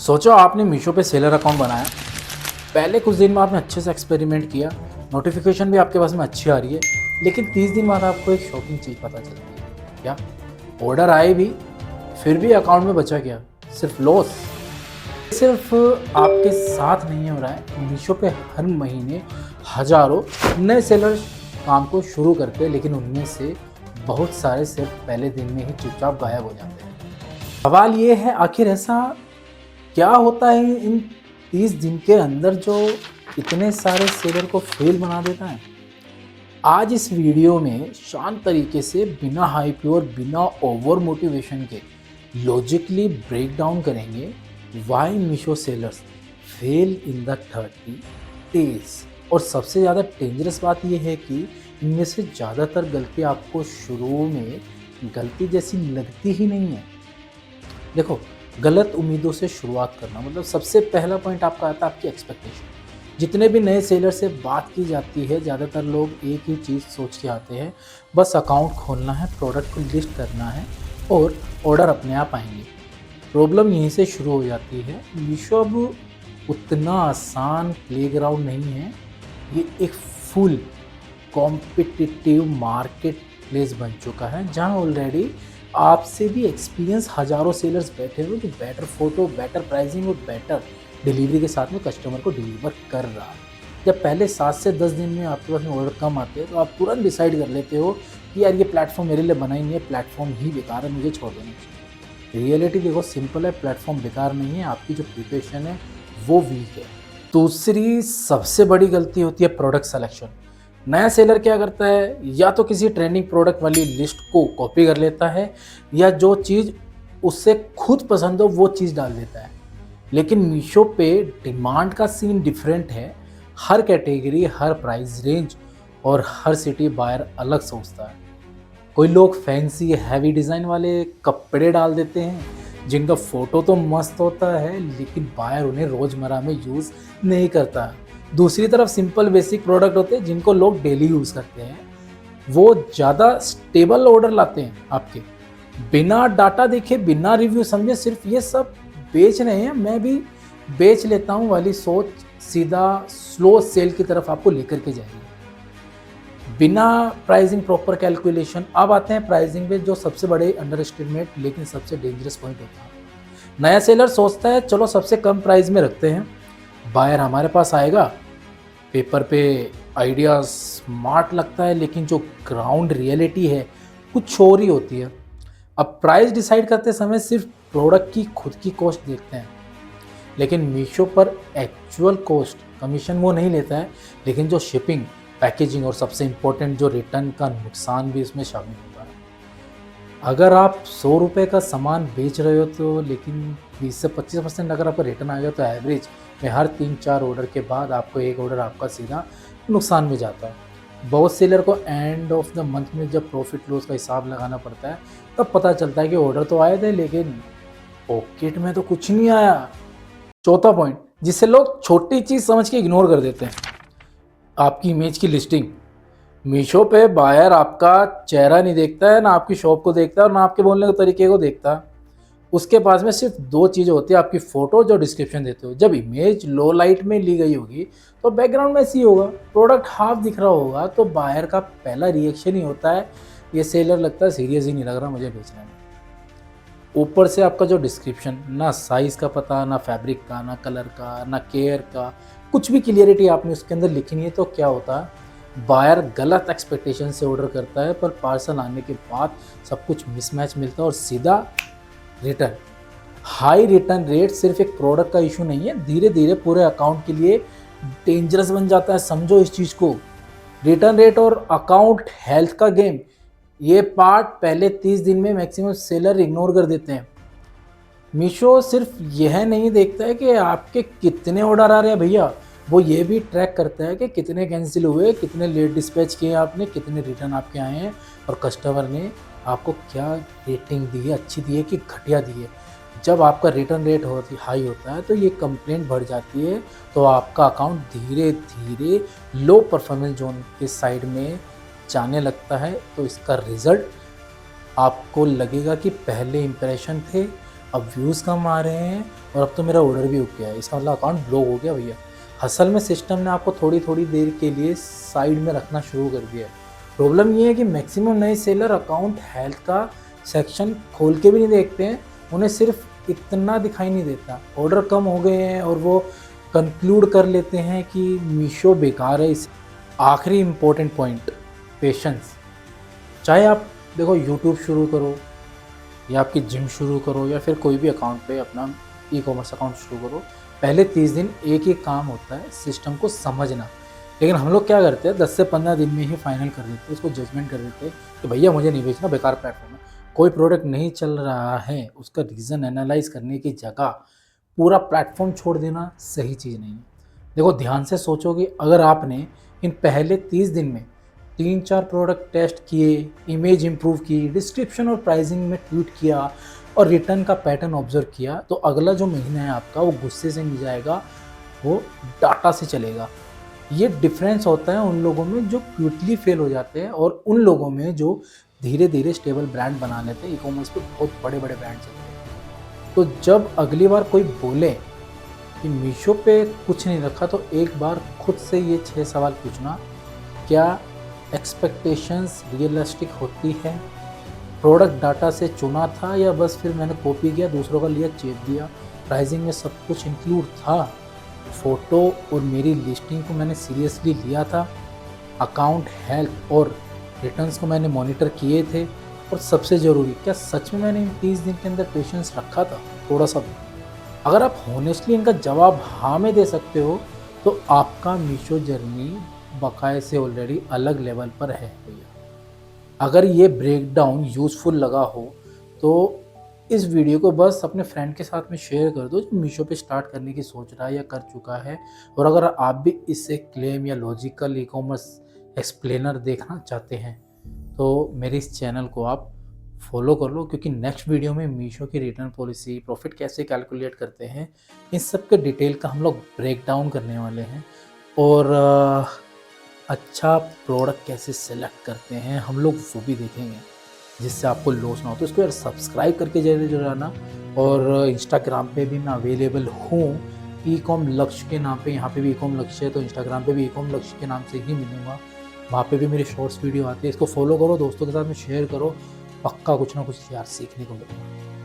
सोचो आपने मीशो पे सेलर अकाउंट बनाया। पहले कुछ दिन में आपने अच्छे से एक्सपेरिमेंट किया, नोटिफिकेशन भी आपके पास में अच्छी आ रही है, लेकिन 30 दिन बाद आपको एक शॉकिंग चीज़ पता चलती है। क्या? ऑर्डर आए भी, फिर भी अकाउंट में बचा क्या? सिर्फ लॉस। सिर्फ आपके साथ नहीं हो रहा है, मीशो पे हर महीने हजारों नए सेलर काम को शुरू करते हैं, लेकिन उनमें से बहुत सारे सिर्फ पहले दिन में ही चुपचाप गायब हो जाते हैं। सवाल ये है, आखिर ऐसा क्या होता है इन 30 दिन के अंदर जो इतने सारे सेलर को फेल बना देता है? आज इस वीडियो में शांत तरीके से, बिना हाइप और बिना ओवर मोटिवेशन के लॉजिकली ब्रेक डाउन करेंगे why Meesho sellers fail in the 30 days. और सबसे ज़्यादा डेंजरस बात यह है कि इनमें से ज़्यादातर गलती आपको शुरू में गलती जैसी लगती ही नहीं है। देखो, गलत उम्मीदों से शुरुआत करना मतलब सबसे पहला पॉइंट आपका आता है आपकी एक्सपेक्टेशन। जितने भी नए सेलर से बात की जाती है, ज़्यादातर लोग एक ही चीज़ सोच के आते हैं, बस अकाउंट खोलना है, प्रोडक्ट को लिस्ट करना है और ऑर्डर अपने आप आएंगे। प्रॉब्लम यहीं से शुरू हो जाती है। मीशो अब उतना आसान प्लेग्राउंड नहीं है, ये एक फुल कॉम्पिटिटिव मार्केट प्लेस बन चुका है, जहाँ ऑलरेडी आपसे भी एक्सपीरियंस हज़ारों सेलर्स बैठे हुए जो बेटर फोटो, बेटर प्राइसिंग और बेटर डिलीवरी के साथ में कस्टमर को डिलीवर कर रहा है। जब पहले 7 से 10 दिन में आपके पास में ऑर्डर कम आते हैं तो आप तुरंत डिसाइड कर लेते हो कि यार ये प्लेटफॉर्म मेरे लिए बना ही नहीं है, प्लेटफॉर्म ही बेकार है, मुझे छोड़ देना चाहिए। रियलिटी देखो सिंपल है, प्लेटफॉर्म बेकार नहीं है, आपकी जो प्रिपरेशन है वो वीक है। दूसरी सबसे बड़ी गलती होती है प्रोडक्ट सेलेक्शन। नया सेलर क्या करता है, या तो किसी ट्रेंडिंग प्रोडक्ट वाली लिस्ट को कॉपी कर लेता है, या जो चीज़ उससे खुद पसंद हो वो चीज़ डाल देता है। लेकिन मीशो पे डिमांड का सीन डिफरेंट है। हर कैटेगरी, हर प्राइस रेंज और हर सिटी बायर अलग सोचता है। कोई लोग फैंसी हैवी डिज़ाइन वाले कपड़े डाल देते हैं जिनका फ़ोटो तो मस्त होता है, लेकिन बायर उन्हें रोज़मर्रा में यूज़ नहीं करता है। दूसरी तरफ सिंपल बेसिक प्रोडक्ट होते हैं जिनको लोग डेली यूज़ करते हैं, वो ज़्यादा स्टेबल ऑर्डर लाते हैं आपके, बिना डाटा देखे, बिना रिव्यू समझे, सिर्फ ये सब बेच रहे हैं, मैं भी बेच लेता हूँ वाली सोच सीधा स्लो सेल की तरफ आपको लेकर के जाएगी, बिना प्राइसिंग प्रॉपर कैलकुलेशन। अब आते हैं प्राइसिंग पे, जो सबसे बड़े अंडर एस्टिमेट लेकिन सबसे डेंजरस पॉइंट होता है। नया सेलर सोचता है चलो सबसे कम प्राइस में रखते हैं, बायर हमारे पास आएगा, पेपर पे आइडिया स्मार्ट लगता है, लेकिन जो ग्राउंड रियलिटी है कुछ और ही होती है। अब प्राइस डिसाइड करते समय सिर्फ प्रोडक्ट की खुद की कॉस्ट देखते हैं, लेकिन मीशो पर एक्चुअल कॉस्ट कमीशन वो नहीं लेता है, लेकिन जो शिपिंग, पैकेजिंग और सबसे इम्पोर्टेंट जो रिटर्न का नुकसान भी इसमें शामिल होता है। अगर आप 100 रुपये का सामान बेच रहे हो तो, लेकिन 20 से 25% अगर आपका रिटर्न आ गया तो एवरेज में हर 3-4 ऑर्डर के बाद आपको एक ऑर्डर आपका सीधा नुकसान में जाता है। बहुत सेलर को एंड ऑफ द मंथ में जब प्रॉफिट लॉस का हिसाब लगाना पड़ता है, तब पता चलता है कि ऑर्डर तो आए थे लेकिन पॉकेट में तो कुछ नहीं आया। चौथा पॉइंट जिसे लोग छोटी चीज़ समझ के इग्नोर कर देते हैं, आपकी इमेज की लिस्टिंग। मीशो पे बायर आपका चेहरा नहीं देखता है, ना आपकी शॉप को देखता है और ना आपके बोलने के तरीके को देखता है। उसके पास में सिर्फ 2 चीज़ें होती है, आपकी फ़ोटो जो डिस्क्रिप्शन देते हो। जब इमेज लो लाइट में ली गई होगी तो बैकग्राउंड में ऐसी होगा, प्रोडक्ट हाफ दिख रहा होगा, तो बायर का पहला रिएक्शन ही होता है ये सेलर लगता है सीरियस ही नहीं लग रहा मुझे बेचने में। ऊपर से आपका जो डिस्क्रिप्शन, ना साइज़ का पता, ना फैब्रिक का, ना कलर का, ना केयर का, कुछ भी क्लियरिटी आपने उसके अंदर लिखी नहीं है, तो क्या होता है, बायर गलत एक्सपेक्टेशन से ऑर्डर करता है, पर पार्सल आने के बाद सब कुछ मिसमैच मिलता है और सीधा रिटर्न। हाई रिटर्न रेट सिर्फ एक प्रोडक्ट का इशू नहीं है, धीरे धीरे पूरे अकाउंट के लिए डेंजरस बन जाता है। समझो इस चीज़ को, रिटर्न रेट और अकाउंट हेल्थ का गेम, ये पार्ट पहले 30 दिन में मैक्सिमम सेलर इग्नोर कर देते हैं। मीशो सिर्फ यह नहीं देखता है कि आपके कितने ऑर्डर आ रहे हैं भैया, वो ये भी ट्रैक करता है कि कितने कैंसिल हुए, कितने लेट डिस्पैच किए आपने, कितने रिटर्न आपके आए हैं और कस्टमर ने आपको क्या रेटिंग दी है, अच्छी दी है कि घटिया दी है। जब आपका रिटर्न रेट हाई होता है तो ये कंप्लेंट बढ़ जाती है, तो आपका अकाउंट धीरे धीरे लो परफॉर्मेंस जोन के साइड में जाने लगता है। तो इसका रिज़ल्ट आपको लगेगा कि पहले इंप्रेशन थे, अब व्यूज़ कम आ रहे हैं और अब तो मेरा ऑर्डर भी उठ गया है, इसका मतलब अकाउंट ब्लॉक हो गया भैया। असल में सिस्टम ने आपको थोड़ी थोड़ी देर के लिए साइड में रखना शुरू कर दिया है। प्रॉब्लम ये है कि मैक्सिमम नए सेलर अकाउंट हेल्थ का सेक्शन खोल के भी नहीं देखते हैं, उन्हें सिर्फ इतना दिखाई नहीं देता ऑर्डर कम हो गए हैं और वो कंक्लूड कर लेते हैं कि मीशो बेकार है। इस आखिरी इम्पोर्टेंट पॉइंट, पेशेंस। चाहे आप देखो यूट्यूब शुरू करो या आपकी जिम शुरू करो या फिर कोई भी अकाउंट पे अपना ई कॉमर्स अकाउंट शुरू करो, पहले 30 दिन एक ही काम होता है, सिस्टम को समझना। लेकिन हम लोग क्या करते हैं 10 से 15 दिन में ही फाइनल कर देते हैं, उसको जजमेंट कर देते हैं कि भैया मुझे नहीं बेचना, बेकार प्लेटफॉर्म है। कोई प्रोडक्ट नहीं चल रहा है, उसका रीज़न एनालाइज करने की जगह पूरा प्लेटफॉर्म छोड़ देना सही चीज़ नहीं है। देखो ध्यान से सोचो कि अगर आपने इन पहले 30 दिन में 3-4 प्रोडक्ट टेस्ट किए, इमेज इंप्रूव की, डिस्क्रिप्शन और प्राइसिंग में ट्वीट किया और रिटर्न का पैटर्न ऑब्जर्व किया, तो अगला जो महीना है आपका वो गुस्से से नहीं जाएगा, वो डाटा से चलेगा। ये डिफरेंस होता है उन लोगों में जो क्विकली फेल हो जाते हैं और उन लोगों में जो धीरे धीरे स्टेबल ब्रांड बना लेते हैं। ई कॉमर्स पे बहुत बड़े बड़े ब्रांड चलते हैं। तो जब अगली बार कोई बोले कि मीशो पे कुछ नहीं रखा, तो एक बार खुद से ये 6 सवाल पूछना, क्या एक्सपेक्टेशंस रियलिस्टिक होती है? प्रोडक्ट डाटा से चुना था या बस फिर मैंने कॉपी किया, दूसरों का लिया, चेप दिया? प्राइसिंग में सब कुछ इंक्लूड था? फ़ोटो और मेरी लिस्टिंग को मैंने सीरियसली लिया था? अकाउंट हेल्थ और रिटर्न्स को मैंने मॉनिटर किए थे? और सबसे ज़रूरी, क्या सच में मैंने इन 30 दिन के अंदर पेशेंस रखा था, थोड़ा सा भी? अगर आप हॉनेस्टली इनका जवाब हाँ में दे सकते हो, तो आपका मीशो जर्नी बकाये से ऑलरेडी अलग लेवल पर है भैया। अगर ये ब्रेकडाउन यूज़फुल लगा हो तो इस वीडियो को बस अपने फ्रेंड के साथ में शेयर कर दो जो मीशो पे स्टार्ट करने की सोच रहा है या कर चुका है। और अगर आप भी इससे क्लेम या लॉजिकल ई कॉमर्स एक्सप्लेनर देखना चाहते हैं तो मेरे इस चैनल को आप फॉलो कर लो, क्योंकि नेक्स्ट वीडियो में मीशो की रिटर्न पॉलिसी, प्रॉफिट कैसे कैलकुलेट करते हैं, इन सब के डिटेल का हम लोग ब्रेक डाउन करने वाले हैं। और अच्छा प्रोडक्ट कैसे सेलेक्ट करते हैं हम लोग वो भी देखेंगे, जिससे आपको लॉस ना हो। तो इसको यार सब्सक्राइब करके जरूर रहना। और इंस्टाग्राम पे भी मैं अवेलेबल हूँ ई कॉम लक्ष्य के नाम पे। यहाँ पे भी ई कॉम लक्ष्य है, तो इंस्टाग्राम पे भी ई कॉम लक्ष्य के नाम से ही मिलूँगा। वहाँ पे भी मेरी शॉर्ट्स वीडियो आती है, इसको फॉलो करो, दोस्तों के साथ में शेयर करो, पक्का कुछ ना कुछ यार सीखने को मिलेगा।